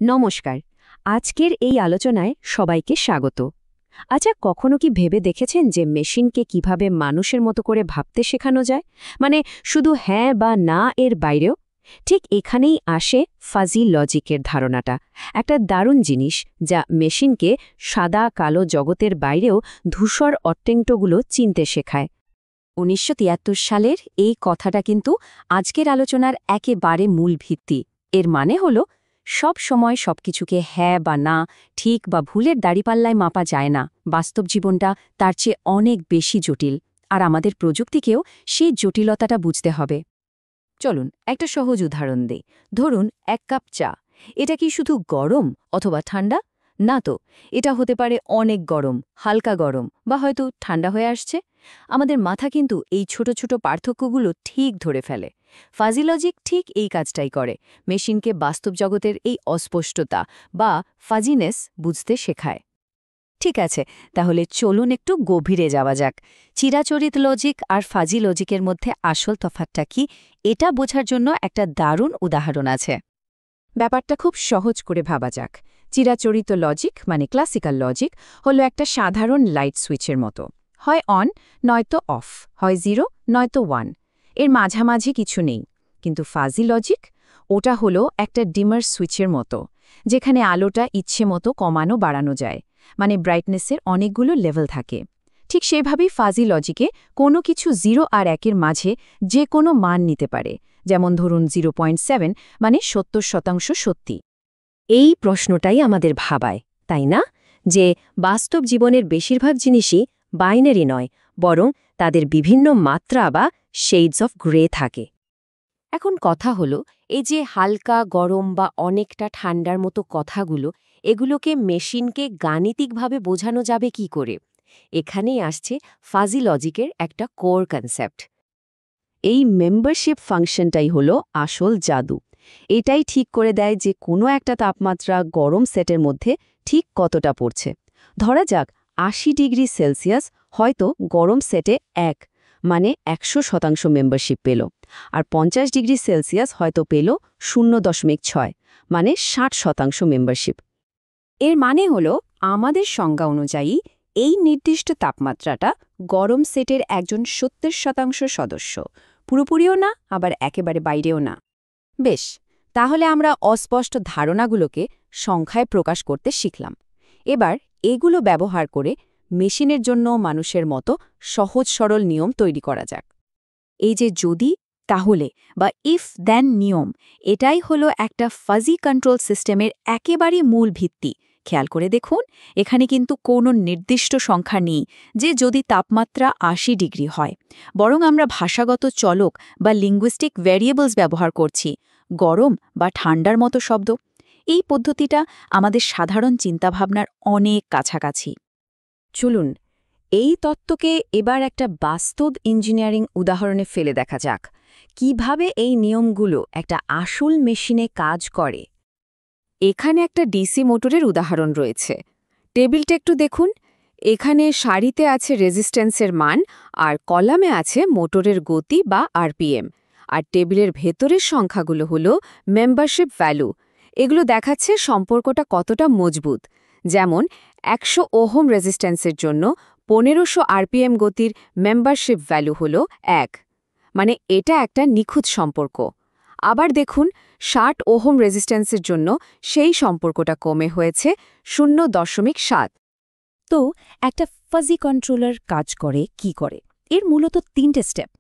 নমস্কার। আজকের এই আলোচনায় সবাইকে স্বাগত। আচ্ছা, কখনো কি ভেবে দেখেছেন যে মেশিনকে কিভাবে মানুষের মতো করে ভাবতে শেখানো যায়? মানে শুধু হ্যাঁ বা না এর বাইরেও? ঠিক এখানেই আসে ফাজি লজিকের ধারণাটা, একটা দারুণ জিনিস যা মেশিনকে সাদা কালো জগতের বাইরেও ধূসর অট্টেংটোগুলো চিনতে শেখায়। ১৯৭৩ সালের এই কথাটা কিন্তু আজকের আলোচনার একেবারে মূল ভিত্তি। এর মানে হলো সব সময় সবকিছুকে হ্যাঁ বা না, ঠিক বা ভুলের দাড়িপাল্লায় মাপা যায় না। বাস্তব জীবনটা তার চেয়ে অনেক বেশি জটিল, আর আমাদের প্রযুক্তিকেও সেই জটিলতাটা বুঝতে হবে। চলুন একটা সহজ উদাহরণ দেই। ধরুন ১ কাপ চা। এটা কি শুধু গরম অথবা ঠান্ডা? না তো, এটা হতে পারে অনেক গরম, হালকা গরম বা হয়তো ঠান্ডা হয়ে আসছে। আমাদের মাথা কিন্তু এই ছোট ছোট পার্থক্যগুলো ঠিক ধরে ফেলে। ফাজি লজিক ঠিক এই কাজটাই করে, মেশিনকে বাস্তব জগতের এই অস্পষ্টতা বা ফাজিনেস বুঝতে শেখায়। ঠিক আছে, তাহলে চলুন একটু গভীরে যাওয়া যাক। চিরাচরিত লজিক আর ফাজি লজিকের মধ্যে আসল তফাৎটা কি, এটা বোঝার জন্য একটা দারুণ উদাহরণ আছে। ব্যাপারটা খুব সহজ করে ভাবা যাক। চিরাচরিত লজিক মানে ক্লাসিক্যাল লজিক হলো একটা সাধারণ লাইট সুইচের মতো, হয় অন নয়তো অফ, হয় 0 নয়তো 1, এর মাঝামাঝি কিছু নেই। কিন্তু ফাজি লজিক, ওটা হলো একটা ডিমার সুইচের মতো, যেখানে আলোটা ইচ্ছে মতো কমানো বাড়ানো যায়, মানে ব্রাইটনেসের অনেকগুলো লেভেল থাকে। ঠিক সেভাবেই ফাজি লজিকে কোনো কিছু 0 আর 1-এর মাঝে যে কোনো মান নিতে পারে, যেমন ধরুন 0.7 মানে 70% সত্যি। এই প্রশ্নটাই আমাদের ভাবায়, তাই না? যে বাস্তব জীবনের বেশিরভাগ জিনিসই বাইনারি নয়, বরং তাদের বিভিন্ন মাত্রা বা শেডস অফ গ্রে থাকে। এখন কথা হলো, এই যে হালকা গরম বা অনেকটা ঠান্ডার মতো কথাগুলো, এগুলোকে মেশিনকে গাণিতিকভাবে বোঝানো যাবে কি করে? এখানেই আসছে ফাজি লজিকের একটা কোর কনসেপ্ট। এই মেম্বারশিপ ফাংশনটাই হলো আসল জাদু। এটাই ঠিক করে দেয় যে কোনো একটা তাপমাত্রা গরম সেটের মধ্যে ঠিক কতটা পড়ছে। ধরা যাক ৮০ ডিগ্রি সেলসিয়াস হয়তো গরম সেটে ১, মানে ১০০% মেম্বারশিপ পেল, আর ৫০ ডিগ্রি সেলসিয়াস হয়তো পেল ০.৬, মানে ৬০% মেম্বারশিপ। এর মানে হলো, আমাদের সংজ্ঞা অনুযায়ী এই নির্দিষ্ট তাপমাত্রাটা গরম সেটের একজন ৭০% সদস্য, পুরোপুরিও না আবার একেবারে বাইরেও না। বেশ, তাহলে আমরা অস্পষ্ট ধারণাগুলোকে সংখ্যায় প্রকাশ করতে শিখলাম। এবার এগুলো ব্যবহার করে মেশিনের জন্য মানুষের মতো সহজ সরল নিয়ম তৈরি করা যাক। এই যে যদি, তাহলে বা ইফ দেন নিয়ম, এটাই হলো একটা ফাজি কন্ট্রোল সিস্টেমের একেবারে মূল ভিত্তি। খেয়াল করে দেখুন, এখানে কিন্তু কোনো নির্দিষ্ট সংখ্যা নেই যে যদি তাপমাত্রা ৮০ ডিগ্রি হয়, বরং আমরা ভাষাগত চলক বা লিঙ্গুইস্টিক ভ্যারিয়েবলস ব্যবহার করছি, গরম বা ঠান্ডার মতো শব্দ। এই পদ্ধতিটা আমাদের সাধারণ চিন্তাভাবনার অনেক কাছাকাছি। চলুন এই তত্ত্বকে এবার একটা বাস্তব ইঞ্জিনিয়ারিং উদাহরণে ফেলে দেখা যাক, কিভাবে এই নিয়মগুলো একটা আসল মেশিনে কাজ করে। এখানে একটা ডিসি মোটরের উদাহরণ রয়েছে। টেবিলটা একটু দেখুন। এখানে সারিতে আছে রেজিস্ট্যান্সের মান, আর কলামে আছে মোটরের গতি বা আরপিএম। আর টেবিলের ভেতরের সংখ্যাগুলো হলো মেম্বারশিপ ভ্যালু। এগুলো দেখাচ্ছে সম্পর্কটা কতটা মজবুত। যেমন ১০০ ওহম রেজিস্ট্যান্সের জন্য ১৫০০ আরপিএম গতির মেম্বারশিপ ভ্যালু হলো ১, মানে এটা একটা নিখুঁত সম্পর্ক। আবার দেখুন, ৬০ ওহম রেজিস্ট্যান্সের জন্য সেই সম্পর্কটা কমে হয়েছে ০.৭। তো একটা ফাজি কন্ট্রোলার কাজ করে কি করে? এর মূলত ৩টে স্টেপ।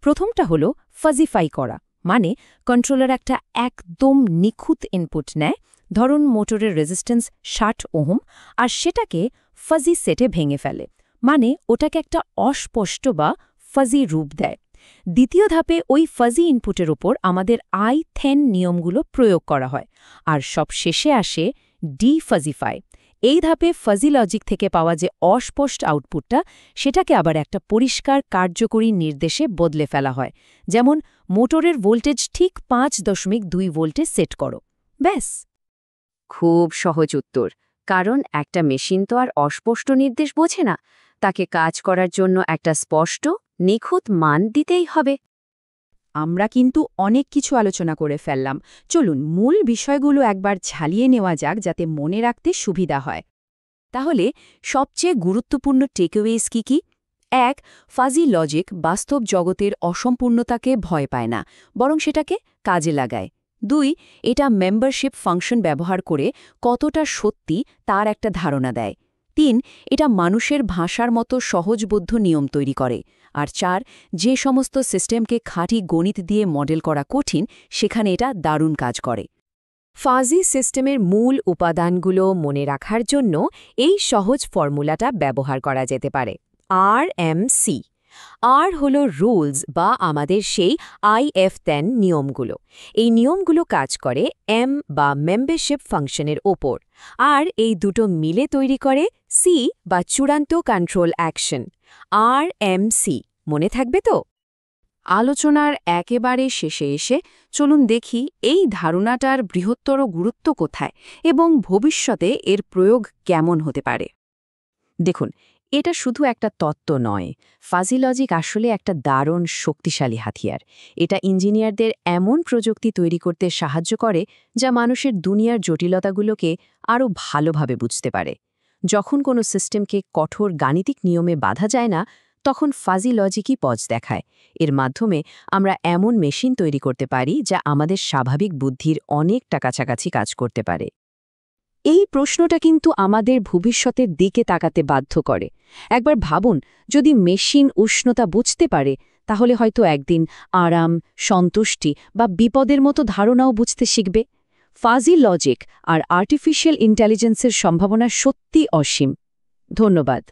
প্রথমটা হলো ফাজিফাই করা, মানে কন্ট্রোলার একটা একদম নিখুঁত ইনপুট নেয়, ধরুন মোটরের রেজিস্ট্যান্স ৬০ ওহম, আর সেটাকে ফাজি সেটে ভেঙে ফেলে, মানে ওটাকে একটা অস্পষ্ট বা ফাজি রূপ দেয়। দ্বিতীয় ধাপে ওই ফাজি ইনপুটের ওপর আমাদের আই-10 নিয়মগুলো প্রয়োগ করা হয়, আর সব শেষে আসে ডিফাজিফাই। এই ধাপে ফাজি লজিক থেকে পাওয়া যে অস্পষ্ট আউটপুটটা, সেটাকে আবার একটা পরিষ্কার কার্যকরী নির্দেশে বদলে ফেলা হয়, যেমন মোটরের ভোল্টেজ ঠিক ৫.২ ভোল্টে সেট করো। ব্যাস। খুব সহজ উত্তর, কারণ একটা মেশিন তো আর অস্পষ্ট নির্দেশ বোঝে না। তাকে কাজ করার জন্য একটা স্পষ্ট, নিখুঁত মান দিতেই হবে। আমরা কিন্তু অনেক কিছু আলোচনা করে ফেললাম। চলুন মূল বিষয়গুলো একবার ঝালিয়ে নেওয়া যাক যাতে মনে রাখতে সুবিধা হয়। তাহলে সবচেয়ে গুরুত্বপূর্ণ টেকওয়েজ কি? ১. ফাজি লজিক বাস্তব জগতের অসম্পূর্ণতাকে ভয় পায় না, বরং সেটাকে কাজে লাগায়। ২. এটা মেম্বারশিপ ফাংশন ব্যবহার করে কতটা সত্যি তার একটা ধারণা দেয়। ৩. এটা মানুষের ভাষার মতো সহজবোধ্য নিয়ম তৈরি করে। আর ৪. যে সমস্ত সিস্টেমকে খাঁটি গণিত দিয়ে মডেল করা কঠিন, সেখানে এটা দারুণ কাজ করে। ফাজি সিস্টেমের মূল উপাদানগুলো মনে রাখার জন্য এই সহজ ফর্মুলাটা ব্যবহার করা যেতে পারে। RMC। আর হল রুলস বা আমাদের সেই IF10 নিয়মগুলো। এই নিয়মগুলো কাজ করে M বা মেম্বারশিপ ফাংশনের ওপর, আর এই দুটো মিলে তৈরি করে C বা চূড়ান্ত কন্ট্রোল অ্যাকশন। RMC মনে থাকবে তো? আলোচনার একেবারে শেষে এসে চলুন দেখি এই ধারণাটার বৃহত্তর গুরুত্ব কোথায় এবং ভবিষ্যতে এর প্রয়োগ কেমন হতে পারে। দেখুন, এটা শুধু একটা তত্ত্ব নয়। ফাজি লজিক আসলে একটা দারুণ শক্তিশালী হাতিয়ার। এটা ইঞ্জিনিয়ারদের এমন প্রযুক্তি তৈরি করতে সাহায্য করে যা মানুষের দুনিয়ার জটিলতাগুলোকে আরও ভালোভাবে বুঝতে পারে। যখন কোনো সিস্টেমকে কঠোর গাণিতিক নিয়মে বাঁধা যায় না, তখন ফাজি লজিকই পথ দেখায়। এর মাধ্যমে আমরা এমন মেশিন তৈরি করতে পারি যা আমাদের স্বাভাবিক বুদ্ধির অনেকটা কাছাকাছি কাজ করতে পারে। এই প্রশ্নটা কিন্তু আমাদের ভবিষ্যতের দিকে তাকাতে বাধ্য করে। একবার ভাবুন, যদি মেশিন উষ্ণতা বুঝতে পারে, তাহলে হয়তো একদিন আরাম, সন্তুষ্টি বা বিপদের মতো ধারণাও বুঝতে শিখবে। ফাজি লজিক আর আর্টিফিশিয়াল ইন্টেলিজেন্সের সম্ভাবনা সত্যি অসীম। ধন্যবাদ।